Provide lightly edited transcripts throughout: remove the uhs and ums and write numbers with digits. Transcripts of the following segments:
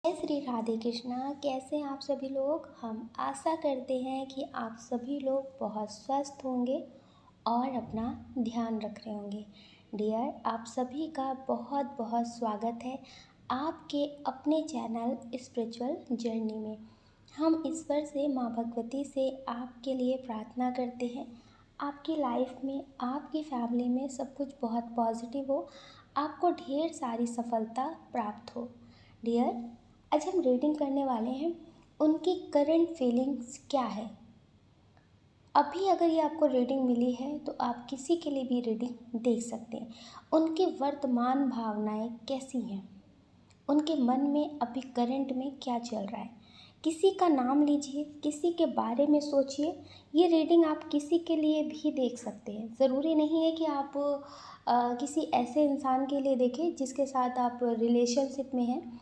जय श्री राधे कृष्णा। कैसे हैं आप सभी लोग। हम आशा करते हैं कि आप सभी लोग बहुत स्वस्थ होंगे और अपना ध्यान रख रहे होंगे। डियर, आप सभी का बहुत बहुत स्वागत है आपके अपने चैनल स्पिरिचुअल जर्नी में। हम ईश्वर से, माँ भगवती से आपके लिए प्रार्थना करते हैं आपकी लाइफ में, आपकी फैमिली में सब कुछ बहुत पॉजिटिव हो, आपको ढेर सारी सफलता प्राप्त हो। डियर, आज हम रीडिंग करने वाले हैं उनकी करंट फीलिंग्स क्या है। अभी अगर ये आपको रीडिंग मिली है तो आप किसी के लिए भी रीडिंग देख सकते हैं। उनकी वर्तमान भावनाएं कैसी हैं, उनके मन में अभी करंट में क्या चल रहा है। किसी का नाम लीजिए, किसी के बारे में सोचिए। ये रीडिंग आप किसी के लिए भी देख सकते हैं। ज़रूरी नहीं है कि आप किसी ऐसे इंसान के लिए देखें जिसके साथ आप रिलेशनशिप में हैं।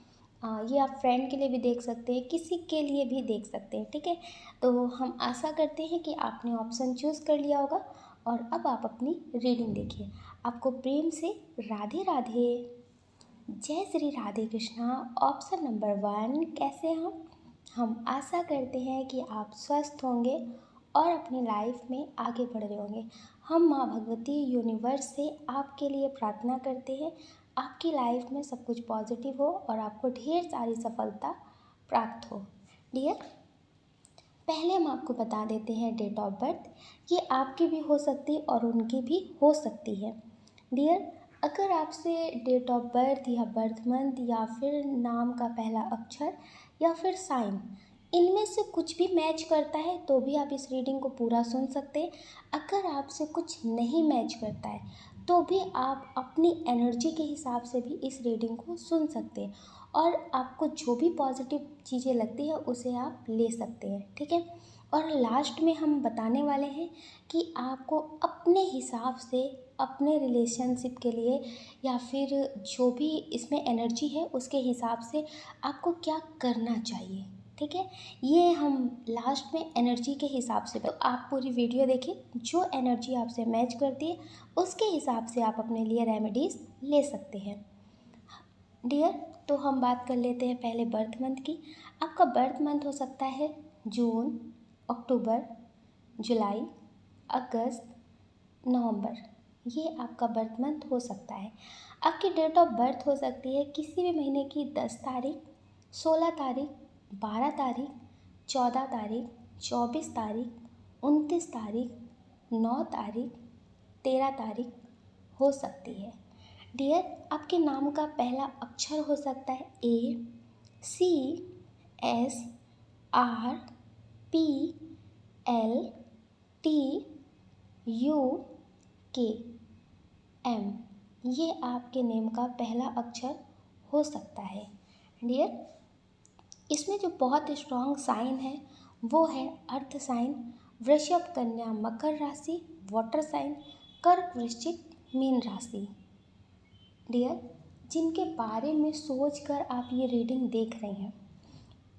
ये आप फ्रेंड के लिए भी देख सकते हैं, किसी के लिए भी देख सकते हैं। ठीक है, तो हम आशा करते हैं कि आपने ऑप्शन चूज़ कर लिया होगा और अब आप अपनी रीडिंग देखिए। आपको प्रेम से राधे राधे, जय श्री राधे कृष्णा। ऑप्शन नंबर 1, कैसे हैं हम आशा करते हैं कि आप स्वस्थ होंगे और अपनी लाइफ में आगे बढ़ रहे होंगे। हम माँ भगवती यूनिवर्स से आपके लिए प्रार्थना करते हैं आपकी लाइफ में सब कुछ पॉजिटिव हो और आपको ढेर सारी सफलता प्राप्त हो। डियर, पहले हम आपको बता देते हैं डेट ऑफ बर्थ। ये आपकी भी हो सकती है और उनकी भी हो सकती है। डियर, अगर आपसे डेट ऑफ बर्थ या बर्थ मंथ या फिर नाम का पहला अक्षर या फिर साइन, इनमें से कुछ भी मैच करता है तो भी आप इस रीडिंग को पूरा सुन सकते हैं। अगर आपसे कुछ नहीं मैच करता है तो भी आप अपनी एनर्जी के हिसाब से भी इस रीडिंग को सुन सकते हैं और आपको जो भी पॉजिटिव चीज़ें लगती है उसे आप ले सकते हैं। ठीक है, और लास्ट में हम बताने वाले हैं कि आपको अपने हिसाब से अपने रिलेशनशिप के लिए या फिर जो भी इसमें एनर्जी है उसके हिसाब से आपको क्या करना चाहिए। ठीक है, ये हम लास्ट में एनर्जी के हिसाब से, तो आप पूरी वीडियो देखिए। जो एनर्जी आपसे मैच करती है उसके हिसाब से आप अपने लिए रेमेडीज़ ले सकते हैं। डियर, तो हम बात कर लेते हैं पहले बर्थ मंथ की। आपका बर्थ मंथ हो सकता है जून, अक्टूबर, जुलाई, अगस्त, नवंबर। ये आपका बर्थ मंथ हो सकता है। आपकी डेट ऑफ बर्थ हो सकती है किसी भी महीने की 10 तारीख, 16 तारीख, 12 तारीख, 14 तारीख, 24 तारीख, 29 तारीख, 9 तारीख, 13 तारीख हो सकती है। डियर, आपके नाम का पहला अक्षर हो सकता है A, C, S, R, P, L, T, U, K, M। ये आपके नेम का पहला अक्षर हो सकता है। डियर, इसमें जो बहुत स्ट्रॉन्ग साइन है वो है अर्थ साइन, वृषभ, कन्या, मकर राशि, वाटर साइन, कर्क, वृश्चिक, मीन राशि। डियर, जिनके बारे में सोचकर आप ये रीडिंग देख रहे हैं,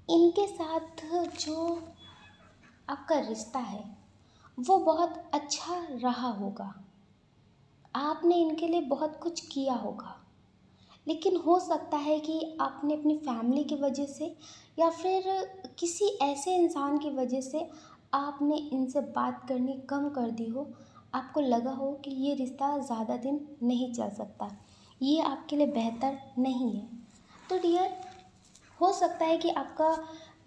इनके साथ जो आपका रिश्ता है वो बहुत अच्छा रहा होगा। आपने इनके लिए बहुत कुछ किया होगा, लेकिन हो सकता है कि आपने अपनी फैमिली की वजह से या फिर किसी ऐसे इंसान की वजह से आपने इनसे बात करनी कम कर दी हो। आपको लगा हो कि ये रिश्ता ज़्यादा दिन नहीं चल सकता, ये आपके लिए बेहतर नहीं है। तो डियर, हो सकता है कि आपका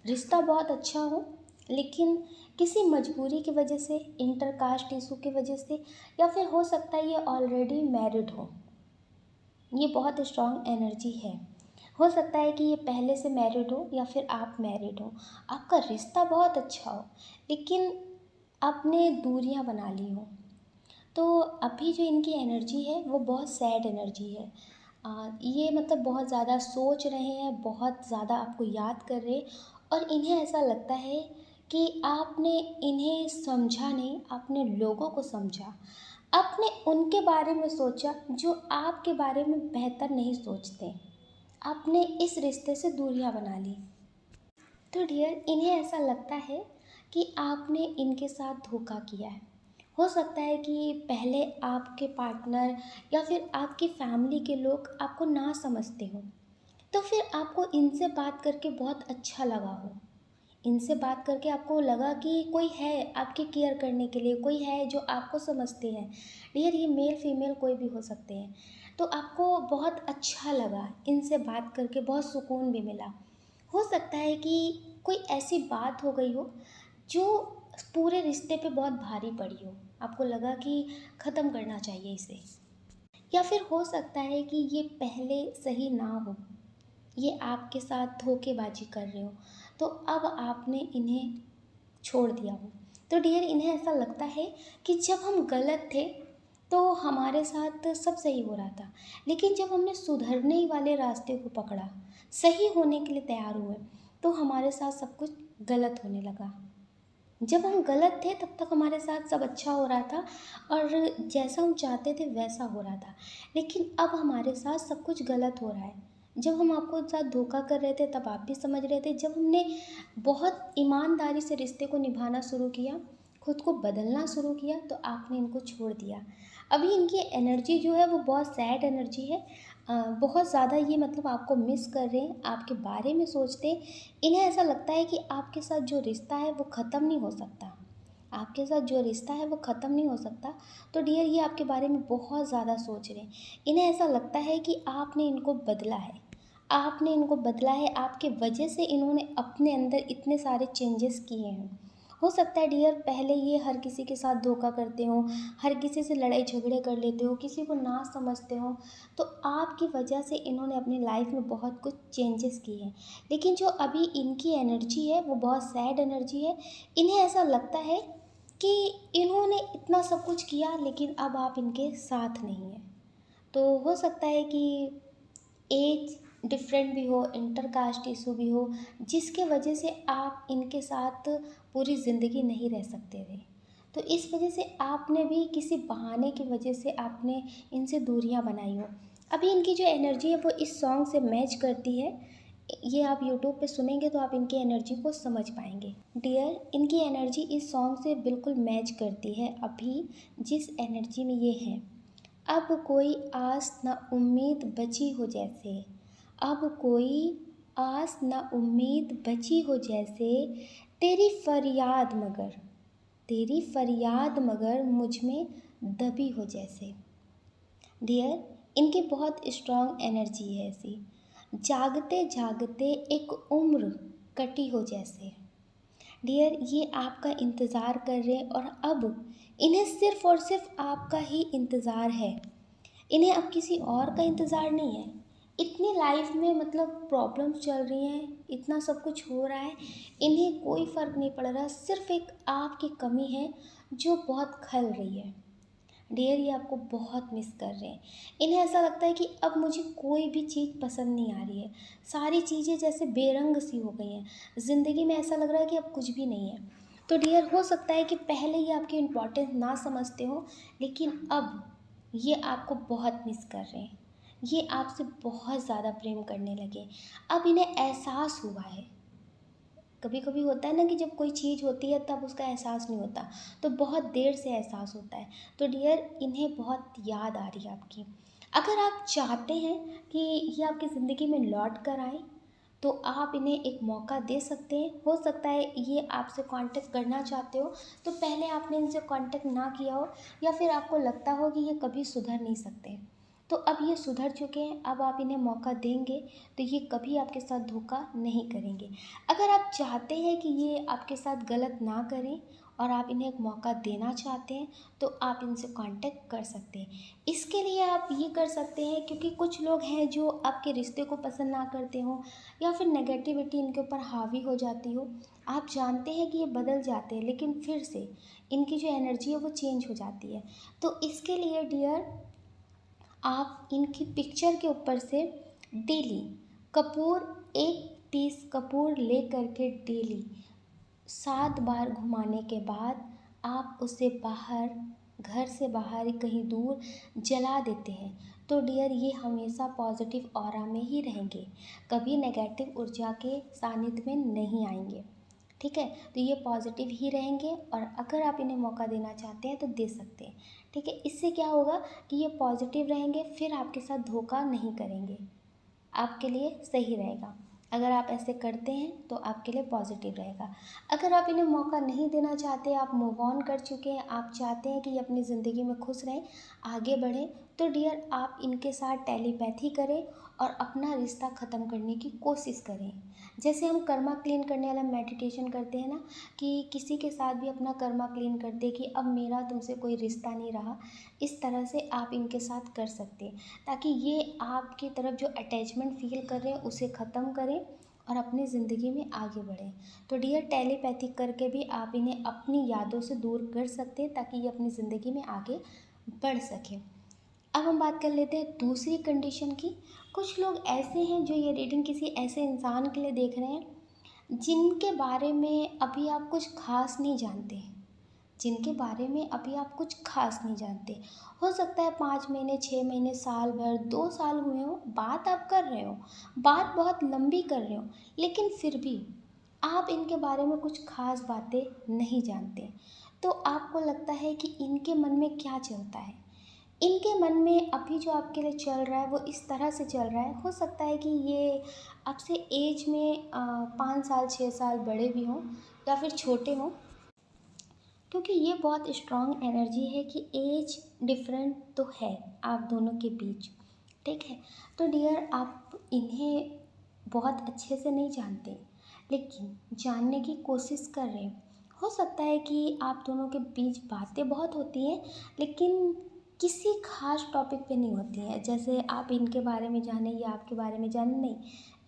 रिश्ता बहुत अच्छा हो, लेकिन किसी मजबूरी की वजह से, इंटरकास्ट इशू की वजह से, या फिर हो सकता है ये ऑलरेडी मैरिड हो। ये बहुत स्ट्रॉन्ग एनर्जी है। हो सकता है कि ये पहले से मैरिड हो या फिर आप मैरिड हो। आपका रिश्ता बहुत अच्छा हो लेकिन आपने दूरियां बना ली हो। तो अभी जो इनकी एनर्जी है वो बहुत सैड एनर्जी है। ये मतलब बहुत ज़्यादा सोच रहे हैं, बहुत ज़्यादा आपको याद कर रहे हैं और इन्हें ऐसा लगता है कि आपने इन्हें समझा नहीं, आपने लोगों को समझा, आपने उनके बारे में सोचा जो आपके बारे में बेहतर नहीं सोचते। आपने इस रिश्ते से दूरियां बना ली। तो डियर, इन्हें ऐसा लगता है कि आपने इनके साथ धोखा किया है। हो सकता है कि पहले आपके पार्टनर या फिर आपकी फैमिली के लोग आपको ना समझते हों, तो फिर आपको इनसे बात करके बहुत अच्छा लगा हो, इनसे बात करके आपको लगा कि कोई है आपकी केयर करने के लिए, कोई है जो आपको समझते हैं। डियर, ये मेल फीमेल कोई भी हो सकते हैं। तो आपको बहुत अच्छा लगा इनसे बात करके, बहुत सुकून भी मिला। हो सकता है कि कोई ऐसी बात हो गई हो जो पूरे रिश्ते पे बहुत भारी पड़ी हो, आपको लगा कि ख़त्म करना चाहिए इसे। या फिर हो सकता है कि ये पहले सही ना हो, ये आपके साथ धोखेबाजी कर रहे हो, तो अब आपने इन्हें छोड़ दिया हो। तो डियर, इन्हें ऐसा लगता है कि जब हम गलत थे तो हमारे साथ सब सही हो रहा था, लेकिन जब हमने सुधरने वाले रास्ते को पकड़ा, सही होने के लिए तैयार हुए, तो हमारे साथ सब कुछ गलत होने लगा। जब हम गलत थे तब तक हमारे साथ सब अच्छा हो रहा था और जैसा हम चाहते थे वैसा हो रहा था, लेकिन अब हमारे साथ सब कुछ गलत हो रहा है। जब हम आपको साथ धोखा कर रहे थे तब आप भी समझ रहे थे, जब हमने बहुत ईमानदारी से रिश्ते को निभाना शुरू किया, खुद को बदलना शुरू किया, तो आपने इनको छोड़ दिया। अभी इनकी एनर्जी जो है वो बहुत सैड एनर्जी है। बहुत ज़्यादा ये मतलब आपको मिस कर रहे हैं, आपके बारे में सोचते हैं। इन्हें ऐसा लगता है कि आपके साथ जो रिश्ता है वो ख़त्म नहीं हो सकता, आपके साथ जो रिश्ता है वो ख़त्म नहीं हो सकता। तो डियर, ये आपके बारे में बहुत ज़्यादा सोच रहे हैं। इन्हें ऐसा लगता है कि आपने इनको बदला है, आपने इनको बदला है, आपके वजह से इन्होंने अपने अंदर इतने सारे चेंजेस किए हैं। हो सकता है डियर, पहले ये हर किसी के साथ धोखा करते हो, हर किसी से लड़ाई झगड़े कर लेते हो, किसी को ना समझते हो, तो आपकी वजह से इन्होंने अपनी लाइफ में बहुत कुछ चेंजेस किए हैं। लेकिन जो अभी इनकी एनर्जी है वो बहुत सैड एनर्जी है। इन्हें ऐसा लगता है कि इन्होंने इतना सब कुछ किया लेकिन अब आप इनके साथ नहीं हैं। तो हो सकता है कि एज डिफरेंट भी हो, इंटरकास्ट इशू भी हो, जिसके वजह से आप इनके साथ पूरी ज़िंदगी नहीं रह सकते थे। तो इस वजह से आपने भी किसी बहाने की वजह से आपने इनसे दूरियां बनाई हो। अभी इनकी जो एनर्जी है वो इस सॉन्ग से मैच करती है। ये आप यूट्यूब पे सुनेंगे तो आप इनकी एनर्जी को समझ पाएंगे। डियर, इनकी एनर्जी इस सॉन्ग से बिल्कुल मैच करती है अभी जिस एनर्जी में ये है। अब कोई आस न उम्मीद बची हो जैसे, अब कोई आस न उम्मीद बची हो जैसे, तेरी फरियाद मगर, तेरी फरियाद मगर मुझ में दबी हो जैसे। डियर, इनकी बहुत स्ट्रॉन्ग एनर्जी है ऐसी। जागते जागते एक उम्र कटी हो जैसे। डियर, ये आपका इंतज़ार कर रहे हैं और अब इन्हें सिर्फ़ और सिर्फ आपका ही इंतज़ार है। इन्हें अब किसी और का इंतज़ार नहीं है। इतनी लाइफ में मतलब प्रॉब्लम्स चल रही हैं, इतना सब कुछ हो रहा है, इन्हें कोई फ़र्क नहीं पड़ रहा, सिर्फ़ एक आपकी कमी है जो बहुत खल रही है। डियर, ये आपको बहुत मिस कर रहे हैं। इन्हें ऐसा लगता है कि अब मुझे कोई भी चीज़ पसंद नहीं आ रही है, सारी चीज़ें जैसे बेरंग सी हो गई हैं, ज़िंदगी में ऐसा लग रहा है कि अब कुछ भी नहीं है। तो डियर, हो सकता है कि पहले ये आपकी इम्पोर्टेंस ना समझते हो, लेकिन अब ये आपको बहुत मिस कर रहे हैं, ये आपसे बहुत ज़्यादा प्रेम करने लगे। अब इन्हें एहसास हुआ है। कभी कभी होता है ना कि जब कोई चीज़ होती है तब उसका एहसास नहीं होता, तो बहुत देर से एहसास होता है। तो डियर, इन्हें बहुत याद आ रही है आपकी। अगर आप चाहते हैं कि ये आपकी ज़िंदगी में लौट कर आए, तो आप इन्हें एक मौका दे सकते हैं। हो सकता है ये आपसे कांटेक्ट करना चाहते हो, तो पहले आपने इनसे कांटेक्ट ना किया हो, या फिर आपको लगता हो कि ये कभी सुधर नहीं सकते। तो अब ये सुधर चुके हैं, अब आप इन्हें मौका देंगे तो ये कभी आपके साथ धोखा नहीं करेंगे। अगर आप चाहते हैं कि ये आपके साथ गलत ना करें और आप इन्हें एक मौका देना चाहते हैं, तो आप इनसे कांटेक्ट कर सकते हैं। इसके लिए आप ये कर सकते हैं, क्योंकि कुछ लोग हैं जो आपके रिश्ते को पसंद ना करते हो, या फिर नेगेटिविटी इनके ऊपर हावी हो जाती हो। आप जानते हैं कि ये बदल जाते हैं, लेकिन फिर से इनकी जो एनर्जी है वो चेंज हो जाती है। तो इसके लिए डियर, आप इनकी पिक्चर के ऊपर से डेली कपूर, एक पीस कपूर ले करके डेली 7 बार घुमाने के बाद आप उसे बाहर, घर से बाहर कहीं दूर जला देते हैं, तो डियर, ये हमेशा पॉजिटिव ऑरा में ही रहेंगे, कभी नेगेटिव ऊर्जा के सानिध्य में नहीं आएंगे। ठीक है, तो ये पॉजिटिव ही रहेंगे, और अगर आप इन्हें मौका देना चाहते हैं तो दे सकते हैं। ठीक है, इससे क्या होगा कि ये पॉजिटिव रहेंगे, फिर आपके साथ धोखा नहीं करेंगे। आपके लिए सही रहेगा। अगर आप ऐसे करते हैं तो आपके लिए पॉजिटिव रहेगा। अगर आप इन्हें मौका नहीं देना चाहते, आप मूव ऑन कर चुके हैं, आप चाहते हैं कि ये अपनी ज़िंदगी में खुश रहें, आगे बढ़ें, तो डियर आप इनके साथ टेलीपैथी करें और अपना रिश्ता ख़त्म करने की कोशिश करें। जैसे हम कर्मा क्लीन करने वाला मेडिटेशन करते हैं ना, कि किसी के साथ भी अपना कर्मा क्लीन कर दे कि अब मेरा तुमसे कोई रिश्ता नहीं रहा, इस तरह से आप इनके साथ कर सकते हैं, ताकि ये आपकी तरफ जो अटैचमेंट फ़ील कर रहे हैं उसे ख़त्म करें और अपनी ज़िंदगी में आगे बढ़ें। तो डियर टेलीपैथी करके भी आप इन्हें अपनी यादों से दूर कर सकते हैं, ताकि ये अपनी ज़िंदगी में आगे बढ़ सकें। अब हम बात कर लेते हैं दूसरी कंडीशन की। कुछ लोग ऐसे हैं जो ये रीडिंग किसी ऐसे इंसान के लिए देख रहे हैं जिनके बारे में अभी आप कुछ खास नहीं जानते, जिनके बारे में अभी आप कुछ खास नहीं जानते। हो सकता है 5 महीने, 6 महीने, साल भर, 2 साल हुए हो, बात आप कर रहे हो, बात बहुत लंबी कर रहे हो, लेकिन फिर भी आप इनके बारे में कुछ खास बातें नहीं जानते। तो आपको लगता है कि इनके मन में क्या चलता है। इनके मन में अभी जो आपके लिए चल रहा है वो इस तरह से चल रहा है। हो सकता है कि ये आपसे एज में 5 साल 6 साल बड़े भी हों या फिर छोटे हों, क्योंकि ये बहुत स्ट्रॉन्ग एनर्जी है कि एज डिफरेंट तो है आप दोनों के बीच। ठीक है, तो डियर आप इन्हें बहुत अच्छे से नहीं जानते, लेकिन जानने की कोशिश कर रहे हैं। हो सकता है कि आप दोनों के बीच बातें बहुत होती हैं, लेकिन किसी खास टॉपिक पे नहीं होती हैं। जैसे आप इनके बारे में जाने या आपके बारे में जाने, नहीं,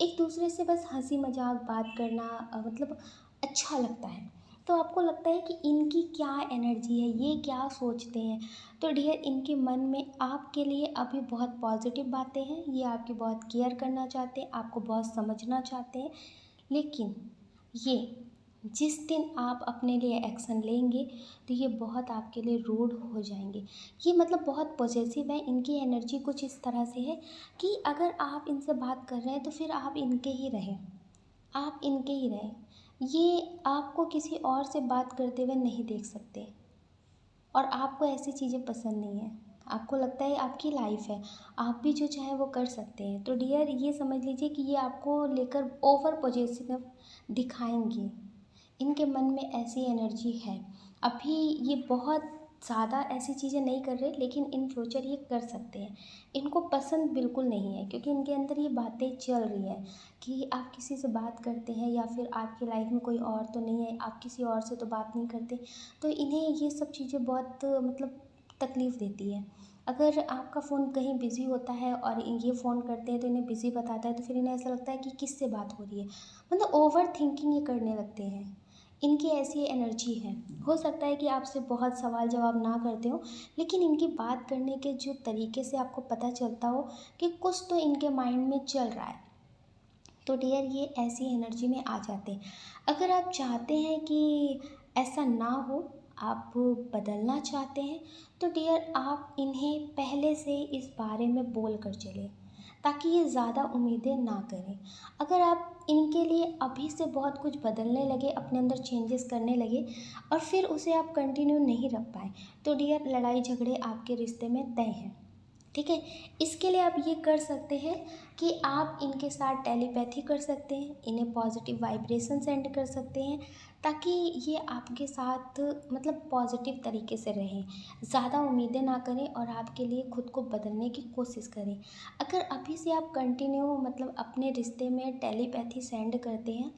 एक दूसरे से बस हंसी मजाक बात करना मतलब अच्छा लगता है। तो आपको लगता है कि इनकी क्या एनर्जी है, ये क्या सोचते हैं। तो डियर इनके मन में आपके लिए अभी बहुत पॉजिटिव बातें हैं, ये आपकी बहुत केयर करना चाहते हैं, आपको बहुत समझना चाहते हैं। लेकिन ये जिस दिन आप अपने लिए एक्शन लेंगे तो ये बहुत आपके लिए रूड हो जाएंगे। ये मतलब बहुत पॉजिटिव है, इनकी एनर्जी कुछ इस तरह से है कि अगर आप इनसे बात कर रहे हैं तो फिर आप इनके ही रहें, आप इनके ही रहें। ये आपको किसी और से बात करते हुए नहीं देख सकते, और आपको ऐसी चीज़ें पसंद नहीं है। आपको लगता है आपकी लाइफ है, आप भी जो चाहें वो कर सकते हैं। तो डियर ये समझ लीजिए कि ये आपको लेकर ओवर पॉजिटिव दिखाएंगे। इनके मन में ऐसी एनर्जी है। अभी ये बहुत ज़्यादा ऐसी चीज़ें नहीं कर रहे, लेकिन इन फ्यूचर ये कर सकते हैं। इनको पसंद बिल्कुल नहीं है, क्योंकि इनके अंदर ये बातें चल रही हैं कि आप किसी से बात करते हैं या फिर आपकी लाइफ में कोई और तो नहीं है, आप किसी और से तो बात नहीं करते। तो इन्हें ये सब चीज़ें बहुत मतलब तकलीफ़ देती है। अगर आपका फ़ोन कहीं बिज़ी होता है और ये फ़ोन करते हैं तो इन्हें बिज़ी बताता है, तो फिर इन्हें ऐसा लगता है कि किससे बात हो रही है, मतलब ओवर थिंकिंग ये करने लगते हैं। इनकी ऐसी एनर्जी है। हो सकता है कि आपसे बहुत सवाल जवाब ना करते हो, लेकिन इनकी बात करने के जो तरीके से आपको पता चलता हो कि कुछ तो इनके माइंड में चल रहा है। तो डियर ये ऐसी एनर्जी में आ जाते हैं। अगर आप चाहते हैं कि ऐसा ना हो, आप बदलना चाहते हैं, तो डियर आप इन्हें पहले से इस बारे में बोल कर चलें, ताकि ये ज़्यादा उम्मीदें ना करें। अगर आप इनके लिए अभी से बहुत कुछ बदलने लगे, अपने अंदर चेंजेस करने लगे और फिर उसे आप कंटिन्यू नहीं रख पाए, तो डियर लड़ाई झगड़े आपके रिश्ते में तय हैं। ठीक है, इसके लिए आप ये कर सकते हैं कि आप इनके साथ टेलीपैथी कर सकते हैं, इन्हें पॉजिटिव वाइब्रेशन सेंड कर सकते हैं, ताकि ये आपके साथ मतलब पॉजिटिव तरीके से रहें, ज़्यादा उम्मीदें ना करें और आपके लिए खुद को बदलने की कोशिश करें। अगर अभी से आप कंटिन्यू मतलब अपने रिश्ते में टेलीपैथी सेंड करते हैं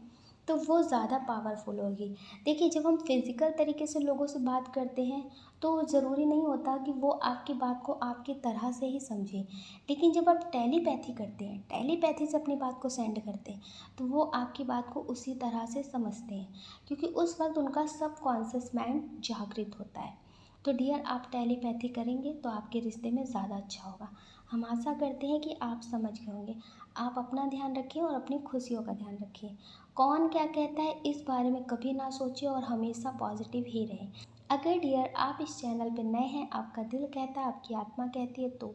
तो वो ज़्यादा पावरफुल होगी। देखिए, जब हम फिज़िकल तरीके से लोगों से बात करते हैं तो ज़रूरी नहीं होता कि वो आपकी बात को आपकी तरह से ही समझें, लेकिन जब आप टेलीपैथी करते हैं, टेलीपैथी से अपनी बात को सेंड करते हैं, तो वो आपकी बात को उसी तरह से समझते हैं, क्योंकि उस वक्त उनका सबकॉन्शियस माइंड जागृत होता है। तो डियर आप टेलीपैथी करेंगे तो आपके रिश्ते में ज़्यादा अच्छा होगा। हम आशा करते हैं कि आप समझ गए होंगे। आप अपना ध्यान रखिए और अपनी खुशियों का ध्यान रखिए। कौन क्या कहता है इस बारे में कभी ना सोचिए और हमेशा पॉजिटिव ही रहें। अगर डियर आप इस चैनल पर नए हैं, आपका दिल कहता है, आपकी आत्मा कहती है, तो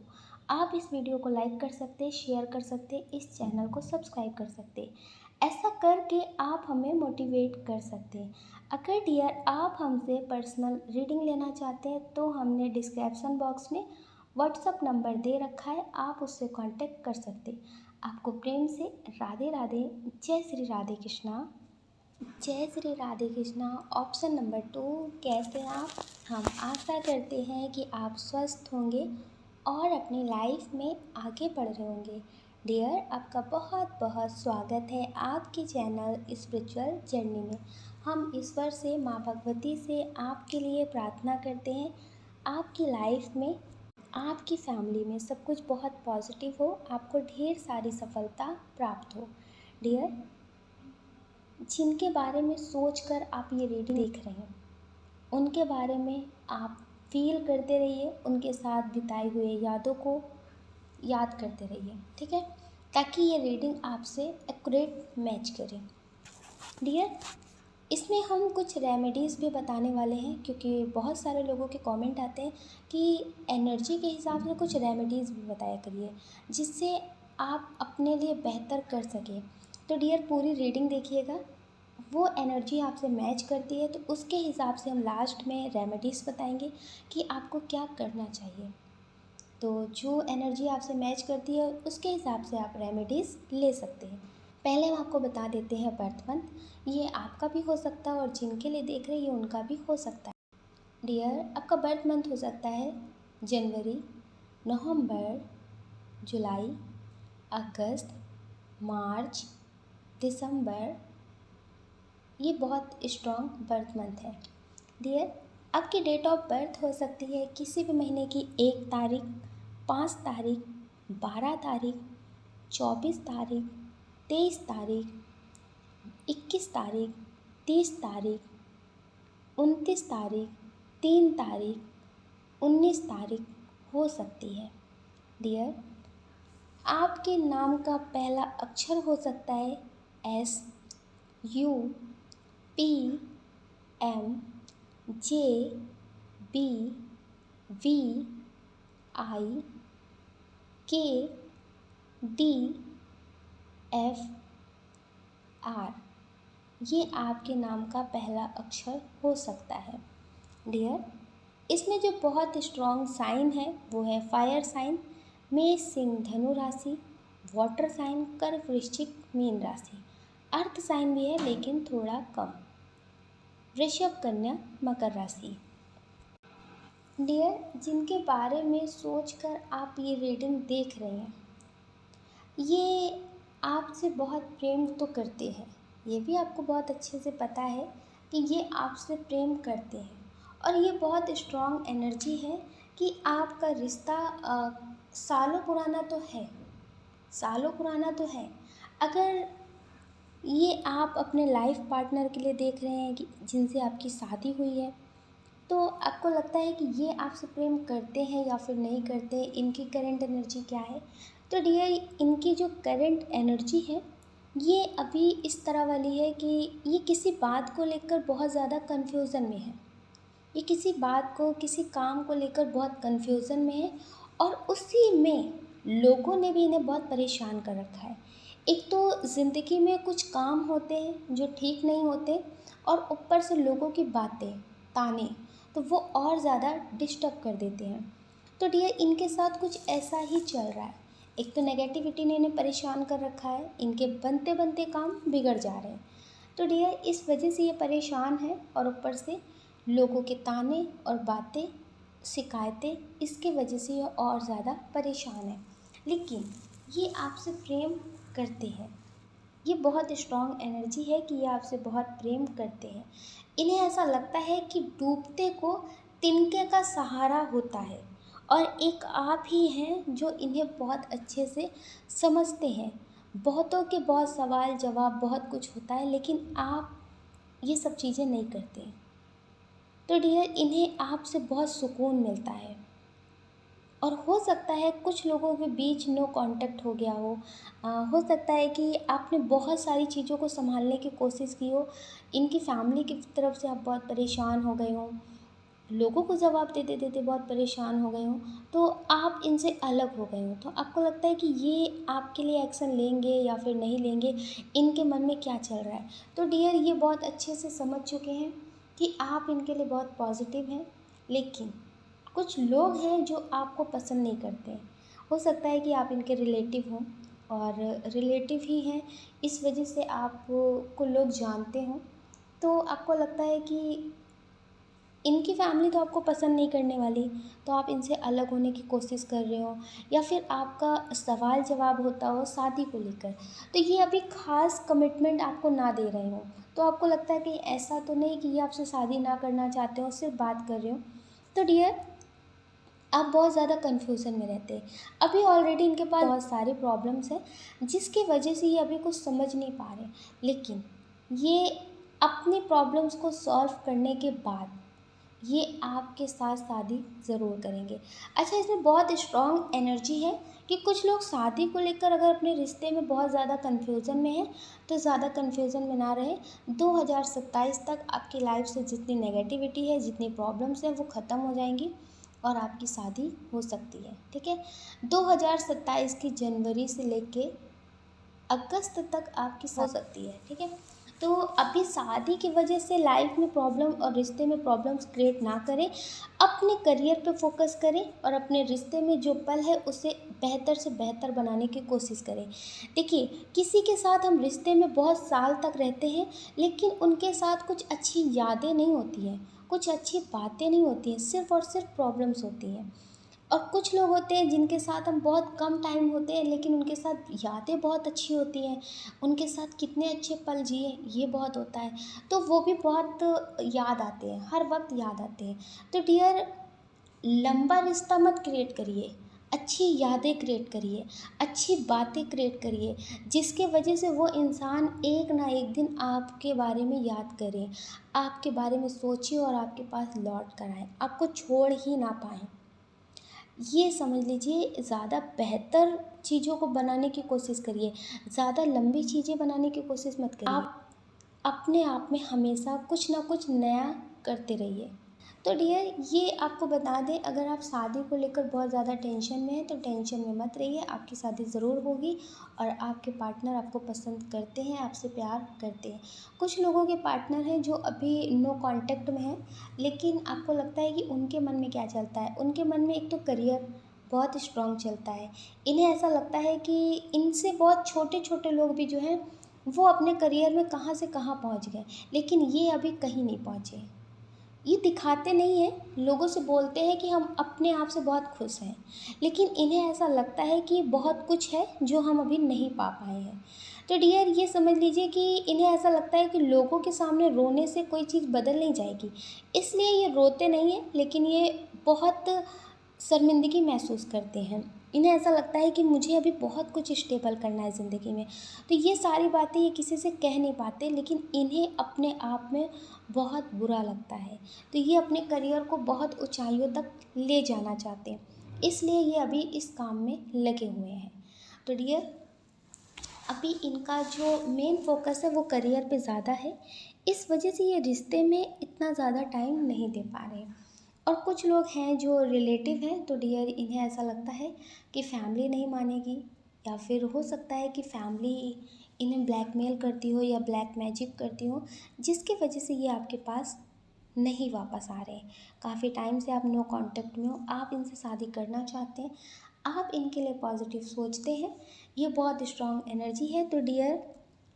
आप इस वीडियो को लाइक कर सकते हैं, शेयर कर सकते हैं, इस चैनल को सब्सक्राइब कर सकते हैं। ऐसा करके आप हमें मोटिवेट कर सकते हैं। अगर डियर आप हमसे पर्सनल रीडिंग लेना चाहते हैं तो हमने डिस्क्रिप्शन बॉक्स में व्हाट्सअप नंबर दे रखा है, आप उससे कांटेक्ट कर सकते हैं। आपको प्रेम से राधे राधे। जय श्री राधे कृष्णा। जय श्री राधे कृष्णा। ऑप्शन नंबर 2, कैसे आप? हम आशा करते हैं कि आप स्वस्थ होंगे और अपनी लाइफ में आगे बढ़ रहे होंगे। डियर, आपका बहुत बहुत स्वागत है आपके चैनल स्पिरिचुअल जर्नी में। हम ईश्वर से, माँ भगवती से आपके लिए प्रार्थना करते हैं आपकी लाइफ में, आपकी फैमिली में सब कुछ बहुत पॉजिटिव हो, आपको ढेर सारी सफलता प्राप्त हो। डियर, जिनके बारे में सोचकर आप ये रीडिंग देख रहे हैं उनके बारे में आप फील करते रहिए, उनके साथ बिताए हुए यादों को याद करते रहिए, ठीक है, ताकि ये रीडिंग आपसे एक्यूरेट मैच करे। डियर, इसमें हम कुछ रेमेडीज़ भी बताने वाले हैं, क्योंकि बहुत सारे लोगों के कमेंट आते हैं कि एनर्जी के हिसाब से कुछ रेमेडीज़ भी बताया करिए जिससे आप अपने लिए बेहतर कर सकें। तो डियर, पूरी रीडिंग देखिएगा, वो एनर्जी आपसे मैच करती है तो उसके हिसाब से हम लास्ट में रेमेडीज़ बताएंगे कि आपको क्या करना चाहिए। तो जो एनर्जी आपसे मैच करती है उसके हिसाब से आप रेमेडीज़ ले सकते हैं। पहले हम आपको बता देते हैं बर्थ मंथ। ये आपका भी हो सकता है और जिनके लिए देख रहे हैं उनका भी हो सकता है। डियर, आपका बर्थ मंथ हो सकता है जनवरी, नवंबर, जुलाई, अगस्त, मार्च, दिसंबर। ये बहुत स्ट्रॉन्ग बर्थ मंथ है। डियर, आपकी डेट ऑफ बर्थ हो सकती है किसी भी महीने की 1 तारीख, 5 तारीख, 12 तारीख, 24 तारीख, 23 तारीख, 21 तारीख, 30 तारीख, 29 तारीख, 3 तारीख, 19 तारीख हो सकती है। डियर, आपके नाम का पहला अक्षर हो सकता है S, U, P, M, J, B, V, I, K, D, F, are. ये आपके नाम का पहला अक्षर हो सकता है। डियर, इसमें जो बहुत स्ट्रॉन्ग साइन है वो है फायर साइन, मेष सिंह धनु राशि, वाटर साइन कर्क वृश्चिक मीन राशि, अर्थ साइन भी है लेकिन थोड़ा कम, वृषभ कन्या मकर राशि। डियर, जिनके बारे में सोचकर आप ये रीडिंग देख रहे हैं ये आपसे बहुत प्रेम तो करते हैं, ये भी आपको बहुत अच्छे से पता है कि ये आपसे प्रेम करते हैं और ये बहुत स्ट्रॉन्ग एनर्जी है कि आपका रिश्ता सालों पुराना तो है, सालों पुराना तो है। अगर ये आप अपने लाइफ पार्टनर के लिए देख रहे हैं कि जिनसे आपकी शादी हुई है, तो आपको लगता है कि ये आपसे प्रेम करते हैं या फिर नहीं करते, इनकी करंट एनर्जी क्या है। तो डियर, इनकी जो करंट एनर्जी है ये अभी इस तरह वाली है कि ये किसी बात को लेकर बहुत ज़्यादा कन्फ्यूज़न में है, ये किसी बात को, किसी काम को लेकर बहुत कन्फ्यूज़न में है और उसी में लोगों ने भी इन्हें बहुत परेशान कर रखा है। एक तो ज़िंदगी में कुछ काम होते हैं जो ठीक नहीं होते और ऊपर से लोगों की बातें, ताने, तो वो और ज़्यादा डिस्टर्ब कर देते हैं। तो डियर, इनके साथ कुछ ऐसा ही चल रहा है। एक तो नेगेटिविटी ने इन्हें परेशान कर रखा है, इनके बनते बनते काम बिगड़ जा रहे हैं। तो डियर, इस वजह से ये परेशान है और ऊपर से लोगों के ताने और बातें, शिकायतें, इसके वजह से ये और ज़्यादा परेशान है। लेकिन ये आपसे प्रेम करते हैं, ये बहुत स्ट्रॉन्ग एनर्जी है कि ये आपसे बहुत प्रेम करते हैं। इन्हें ऐसा लगता है कि डूबते को तिनके का सहारा होता है और एक आप ही हैं जो इन्हें बहुत अच्छे से समझते हैं। बहुतों के बहुत सवाल जवाब, बहुत कुछ होता है लेकिन आप ये सब चीज़ें नहीं करते। तो डियर, इन्हें आपसे बहुत सुकून मिलता है और हो सकता है कुछ लोगों के बीच नो कांटेक्ट हो गया हो सकता है कि आपने बहुत सारी चीज़ों को संभालने की कोशिश की हो, इनकी फैमिली की तरफ से आप बहुत परेशान हो गए हों, लोगों को जवाब देते देते बहुत परेशान हो गए हों, तो आप इनसे अलग हो गए हों, तो आपको लगता है कि ये आपके लिए एक्शन लेंगे या फिर नहीं लेंगे, इनके मन में क्या चल रहा है। तो डियर, ये बहुत अच्छे से समझ चुके हैं कि आप इनके लिए बहुत पॉजिटिव हैं, लेकिन कुछ लोग हैं जो आपको पसंद नहीं करते हैं। हो सकता है कि आप इनके रिलेटिव हों, और रिलेटिव ही हैं, इस वजह से आपको लोग जानते हों, तो आपको लगता है कि इनकी फैमिली तो आपको पसंद नहीं करने वाली, तो आप इनसे अलग होने की कोशिश कर रहे हो, या फिर आपका सवाल जवाब होता हो शादी को लेकर, तो ये अभी ख़ास कमिटमेंट आपको ना दे रहे हो, तो आपको लगता है कि ऐसा तो नहीं कि ये आपसे शादी ना करना चाहते हो, सिर्फ बात कर रहे हो। तो डियर, आप बहुत ज़्यादा कन्फ्यूज़न में रहते हैं। अभी ऑलरेडी इनके पास बहुत सारी प्रॉब्लम्स हैं, जिसकी वजह से ये अभी कुछ समझ नहीं पा रहे, लेकिन ये अपनी प्रॉब्लम्स को सॉल्व करने के बाद ये आपके साथ शादी ज़रूर करेंगे। अच्छा, इसमें बहुत स्ट्रॉन्ग एनर्जी है कि कुछ लोग शादी को लेकर अगर अपने रिश्ते में बहुत ज़्यादा कन्फ्यूज़न में हैं, तो ज़्यादा कन्फ्यूज़न में ना रहें। 2027 तक आपकी लाइफ से जितनी नेगेटिविटी है, जितनी प्रॉब्लम्स हैं, वो ख़त्म हो जाएंगी और आपकी शादी हो सकती है। ठीक है, 2027 की जनवरी से लेके अगस्त तक आपकी हो सकती है। ठीक है, तो अभी शादी की वजह से लाइफ में प्रॉब्लम और रिश्ते में प्रॉब्लम्स क्रिएट ना करें, अपने करियर पे फोकस करें और अपने रिश्ते में जो पल है उसे बेहतर से बेहतर बनाने की कोशिश करें। देखिए, किसी के साथ हम रिश्ते में बहुत साल तक रहते हैं, लेकिन उनके साथ कुछ अच्छी यादें नहीं होती हैं, कुछ अच्छी बातें नहीं होती हैं, सिर्फ़ और सिर्फ प्रॉब्लम्स होती हैं। और कुछ लोग होते हैं जिनके साथ हम बहुत कम टाइम होते हैं, लेकिन उनके साथ यादें बहुत अच्छी होती हैं, उनके साथ कितने अच्छे पल जिए ये बहुत होता है, तो वो भी बहुत याद आते हैं, हर वक्त याद आते हैं। तो डियर, लंबा रिश्ता मत क्रिएट करिए, अच्छी यादें क्रिएट करिए, अच्छी बातें क्रिएट करिए, जिसके वजह से वो इंसान एक ना एक दिन आपके बारे में याद करे, आपके बारे में सोचे और आपके पास लौट कर आए, आपको छोड़ ही ना पाए। ये समझ लीजिए, ज़्यादा बेहतर चीज़ों को बनाने की कोशिश करिए, ज़्यादा लंबी चीज़ें बनाने की कोशिश मत करिए। आप अपने आप में हमेशा कुछ ना कुछ नया करते रहिए। तो डियर, ये आपको बता दें, अगर आप शादी को लेकर बहुत ज़्यादा टेंशन में हैं, तो टेंशन में मत रहिए, आपकी शादी ज़रूर होगी और आपके पार्टनर आपको पसंद करते हैं, आपसे प्यार करते हैं। कुछ लोगों के पार्टनर हैं जो अभी नो कांटेक्ट में हैं, लेकिन आपको लगता है कि उनके मन में क्या चलता है, उनके मन में एक तो करियर बहुत स्ट्रॉन्ग चलता है। इन्हें ऐसा लगता है कि इनसे बहुत छोटे छोटे लोग भी जो हैं, वो अपने करियर में कहाँ से कहाँ पहुँच गए, लेकिन ये अभी कहीं नहीं पहुँचे। ये दिखाते नहीं हैं, लोगों से बोलते हैं कि हम अपने आप से बहुत खुश हैं, लेकिन इन्हें ऐसा लगता है कि बहुत कुछ है जो हम अभी नहीं पा पाए हैं। तो डियर, ये समझ लीजिए कि इन्हें ऐसा लगता है कि लोगों के सामने रोने से कोई चीज़ बदल नहीं जाएगी, इसलिए ये रोते नहीं हैं, लेकिन ये बहुत शर्मिंदगी महसूस करते हैं। इन्हें ऐसा लगता है कि मुझे अभी बहुत कुछ स्टेबल करना है ज़िंदगी में। तो ये सारी बातें ये किसी से कह नहीं पाते, लेकिन इन्हें अपने आप में बहुत बुरा लगता है। तो ये अपने करियर को बहुत ऊंचाइयों तक ले जाना चाहते हैं, इसलिए ये अभी इस काम में लगे हुए हैं। तो डियर, अभी इनका जो मेन फोकस है वो करियर पे ज़्यादा है, इस वजह से ये रिश्ते में इतना ज़्यादा टाइम नहीं दे पा रहे। और कुछ लोग हैं जो रिलेटिव हैं, तो डियर, इन्हें ऐसा लगता है कि फैमिली नहीं मानेगी, या फिर हो सकता है कि फैमिली इन्हें ब्लैकमेल करती हो या ब्लैक मैजिक करती हो, जिसकी वजह से ये आपके पास नहीं वापस आ रहे। काफ़ी टाइम से आप नो कांटेक्ट में हो, आप इनसे शादी करना चाहते हैं, आप इनके लिए पॉजिटिव सोचते हैं, ये बहुत स्ट्रॉन्ग एनर्जी है। तो डियर,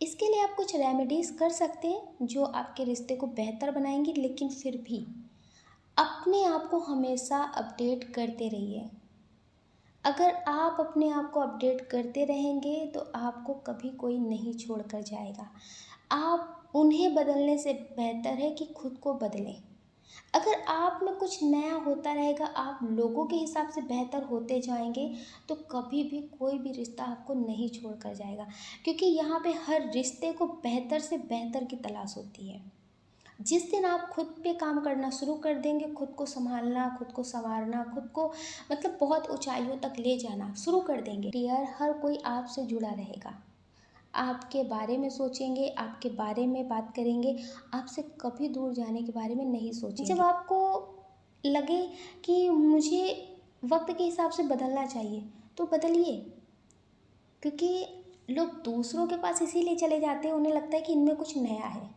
इसके लिए आप कुछ रेमेडीज़ कर सकते हैं जो आपके रिश्ते को बेहतर बनाएंगी, लेकिन फिर भी अपने आप को हमेशा अपडेट करते रहिए। अगर आप अपने आप को अपडेट करते रहेंगे, तो आपको कभी कोई नहीं छोड़ कर जाएगा। आप उन्हें बदलने से बेहतर है कि खुद को बदलें। अगर आप में कुछ नया होता रहेगा, आप लोगों के हिसाब से बेहतर होते जाएंगे, तो कभी भी कोई भी रिश्ता आपको नहीं छोड़ कर जाएगा, क्योंकि यहाँ पे हर रिश्ते को बेहतर से बेहतर की तलाश होती है। जिस दिन आप खुद पे काम करना शुरू कर देंगे, खुद को संभालना, खुद को संवारना, खुद को मतलब बहुत ऊंचाइयों तक ले जाना शुरू कर देंगे, डियर, हर कोई आपसे जुड़ा रहेगा, आपके बारे में सोचेंगे, आपके बारे में बात करेंगे, आपसे कभी दूर जाने के बारे में नहीं सोचेंगे। जब आपको लगे कि मुझे वक्त के हिसाब से बदलना चाहिए, तो बदलिए, क्योंकि लोग दूसरों के पास इसीलिए चले जाते हैं, उन्हें लगता है कि इनमें कुछ नया है।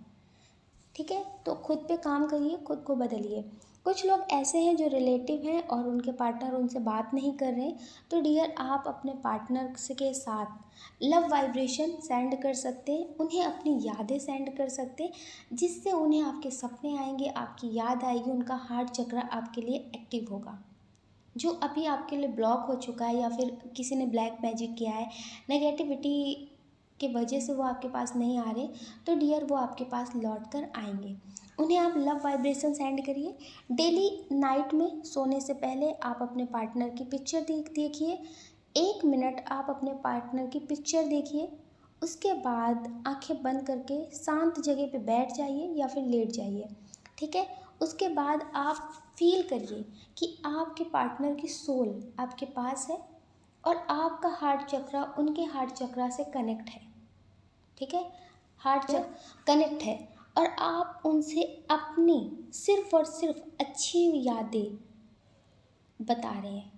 ठीक है, तो खुद पे काम करिए, खुद को बदलिए। कुछ लोग ऐसे हैं जो रिलेटिव हैं और उनके पार्टनर उनसे बात नहीं कर रहे, तो डियर आप अपने पार्टनर के साथ लव वाइब्रेशन सेंड कर सकते हैं, उन्हें अपनी यादें सेंड कर सकते हैं, जिससे उन्हें आपके सपने आएंगे, आपकी याद आएगी, उनका हार्ट चक्र आपके लिए एक्टिव होगा। जो अभी आपके लिए ब्लॉक हो चुका है या फिर किसी ने ब्लैक मैजिक किया है, नेगेटिविटी के वजह से वो आपके पास नहीं आ रहे, तो डियर वो आपके पास लौट कर आएंगे। उन्हें आप लव वाइब्रेशन सेंड करिए। डेली नाइट में सोने से पहले आप अपने पार्टनर की पिक्चर देखिए। 1 मिनट आप अपने पार्टनर की पिक्चर देखिए। उसके बाद आंखें बंद करके शांत जगह पे बैठ जाइए या फिर लेट जाइए। ठीक है, उसके बाद आप फील करिए कि आपके पार्टनर की सोल आपके पास है और आपका हार्ट चक्रा उनके हार्ट चक्रा से कनेक्ट है। ठीक है, हार्ट चक्र कनेक्ट है और आप उनसे अपनी सिर्फ और सिर्फ अच्छी यादें बता रहे हैं।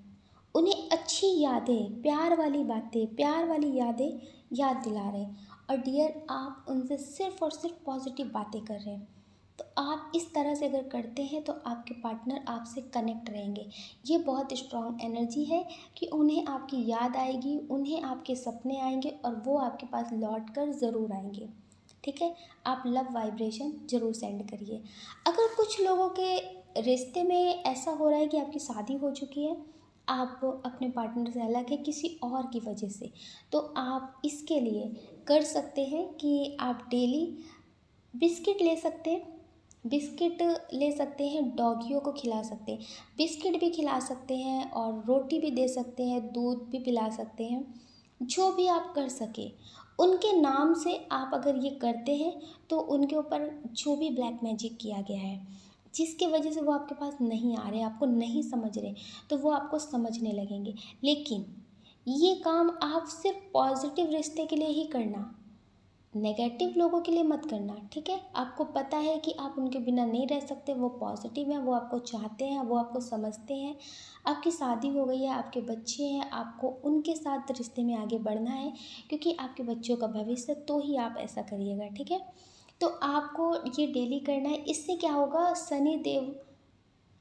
उन्हें अच्छी यादें, प्यार वाली बातें, प्यार वाली यादें याद दिला रहे हैं। और डियर आप उनसे सिर्फ और सिर्फ पॉजिटिव बातें कर रहे हैं। तो आप इस तरह से अगर करते हैं तो आपके पार्टनर आपसे कनेक्ट रहेंगे। ये बहुत स्ट्रॉन्ग एनर्जी है कि उन्हें आपकी याद आएगी, उन्हें आपके सपने आएंगे और वो आपके पास लौट कर ज़रूर आएंगे। ठीक है, आप लव वाइब्रेशन ज़रूर सेंड करिए। अगर कुछ लोगों के रिश्ते में ऐसा हो रहा है कि आपकी शादी हो चुकी है, आप अपने पार्टनर से अलग है किसी और की वजह से, तो आप इसके लिए कर सकते हैं कि आप डेली बिस्किट ले सकते हैं। बिस्किट ले सकते हैं, डॉगियों को खिला सकते हैं। बिस्किट भी खिला सकते हैं और रोटी भी दे सकते हैं, दूध भी पिला सकते हैं। जो भी आप कर सके उनके नाम से आप अगर ये करते हैं तो उनके ऊपर जो भी ब्लैक मैजिक किया गया है, जिसकी वजह से वो आपके पास नहीं आ रहे, आपको नहीं समझ रहे, तो वो आपको समझने लगेंगे। लेकिन ये काम आप सिर्फ पॉजिटिव रिश्ते के लिए ही करना, नेगेटिव लोगों के लिए मत करना। ठीक है, आपको पता है कि आप उनके बिना नहीं रह सकते, वो पॉजिटिव हैं, वो आपको चाहते हैं, वो आपको समझते हैं, आपकी शादी हो गई है, आपके बच्चे हैं, आपको उनके साथ रिश्ते में आगे बढ़ना है क्योंकि आपके बच्चों का भविष्य, तो ही आप ऐसा करिएगा। ठीक है, तो आपको ये डेली करना है। इससे क्या होगा, शनि देव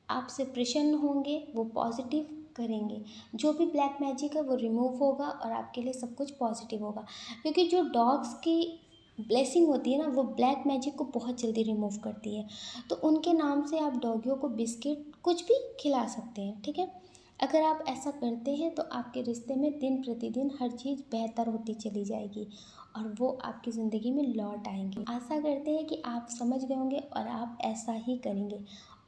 आपसे प्रसन्न होंगे, वो पॉजिटिव करेंगे, जो भी ब्लैक मैजिक है वो रिमूव होगा और आपके लिए सब कुछ पॉजिटिव होगा। क्योंकि जो डॉग्स की ब्लेसिंग होती है ना, वो ब्लैक मैजिक को बहुत जल्दी रिमूव करती है। तो उनके नाम से आप डॉगियों को बिस्किट कुछ भी खिला सकते हैं। ठीक है, अगर आप ऐसा करते हैं तो आपके रिश्ते में दिन प्रतिदिन हर चीज़ बेहतर होती चली जाएगी और वो आपकी ज़िंदगी में लौट आएंगे। आशा करते हैं कि आप समझ गए होंगे और आप ऐसा ही करेंगे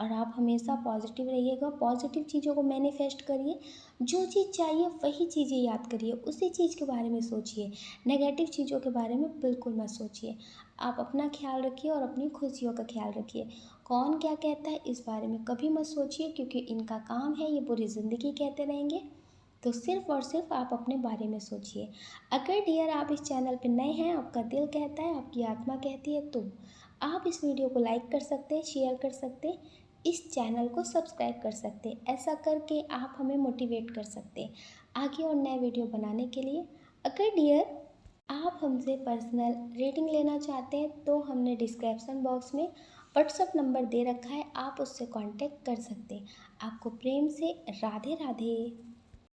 और आप हमेशा पॉजिटिव रहिएगा, पॉजिटिव चीज़ों को मैनिफेस्ट करिए। जो चीज़ चाहिए वही चीज़ें याद करिए, उसी चीज़ के बारे में सोचिए, नेगेटिव चीज़ों के बारे में बिल्कुल मत सोचिए। आप अपना ख्याल रखिए और अपनी खुशियों का ख्याल रखिए। कौन क्या कहता है इस बारे में कभी मत सोचिए, क्योंकि इनका काम है ये पूरी ज़िंदगी कहते रहेंगे। तो सिर्फ़ और सिर्फ आप अपने बारे में सोचिए। अगर डियर आप इस चैनल पे नए हैं, आपका दिल कहता है, आपकी आत्मा कहती है, तो आप इस वीडियो को लाइक कर सकते हैं, शेयर कर सकते हैं, इस चैनल को सब्सक्राइब कर सकते हैं। ऐसा करके आप हमें मोटिवेट कर सकते हैं आगे और नए वीडियो बनाने के लिए। अगर डियर आप हमसे पर्सनल रीडिंग लेना चाहते हैं तो हमने डिस्क्रिप्शन बॉक्स में व्हाट्सअप नंबर दे रखा है, आप उससे कांटेक्ट कर सकते हैं। आपको प्रेम से राधे राधे।